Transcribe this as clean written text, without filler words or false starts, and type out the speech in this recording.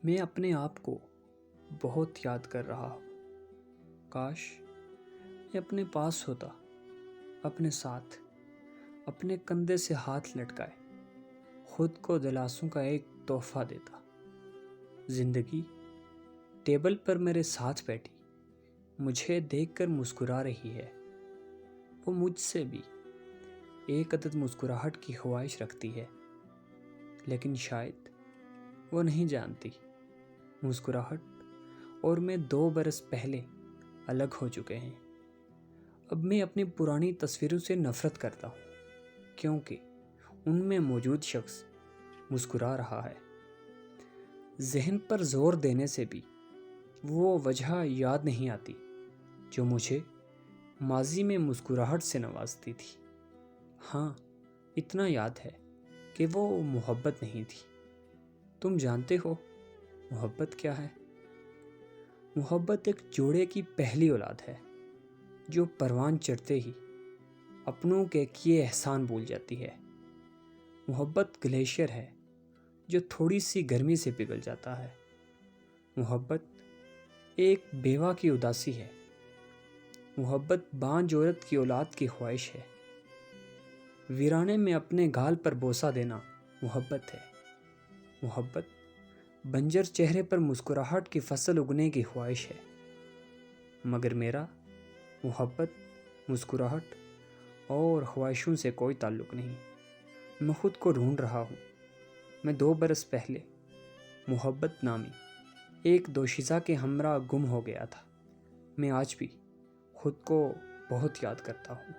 میں اپنے آپ کو بہت یاد کر رہا ہوں۔ کاش میں اپنے پاس ہوتا، اپنے ساتھ، اپنے کندھے سے ہاتھ لٹکائے خود کو دلاسوں کا ایک تحفہ دیتا۔ زندگی ٹیبل پر میرے ساتھ بیٹھی مجھے دیکھ کر مسکرا رہی ہے۔ وہ مجھ سے بھی ایک عدد مسکراہٹ کی خواہش رکھتی ہے، لیکن شاید وہ نہیں جانتی مسکراہٹ اور میں 2 برس پہلے الگ ہو چکے ہیں۔ اب میں اپنی پرانی تصویروں سے نفرت کرتا ہوں، کیونکہ ان میں موجود شخص مسکرا رہا ہے۔ ذہن پر زور دینے سے بھی وہ وجہ یاد نہیں آتی جو مجھے ماضی میں مسکراہٹ سے نوازتی تھی۔ ہاں، اتنا یاد ہے کہ وہ محبت نہیں تھی۔ تم جانتے ہو محبت کیا ہے؟ محبت ایک جوڑے کی پہلی اولاد ہے جو پروان چڑھتے ہی اپنوں کے کیے احسان بھول جاتی ہے۔ محبت گلیشیئر ہے جو تھوڑی سی گرمی سے پگھل جاتا ہے۔ محبت ایک بیوہ کی اداسی ہے۔ محبت بانجھ عورت کی اولاد کی خواہش ہے۔ ویرانے میں اپنے گال پر بوسہ دینا محبت ہے۔ محبت بنجر چہرے پر مسکراہٹ کی فصل اگنے کی خواہش ہے۔ مگر میرا محبت، مسکراہٹ اور خواہشوں سے کوئی تعلق نہیں۔ میں خود کو ڈھونڈ رہا ہوں۔ میں 2 برس پہلے محبت نامی ایک دوشیزہ کے ہمراہ گم ہو گیا تھا۔ میں آج بھی خود کو بہت یاد کرتا ہوں۔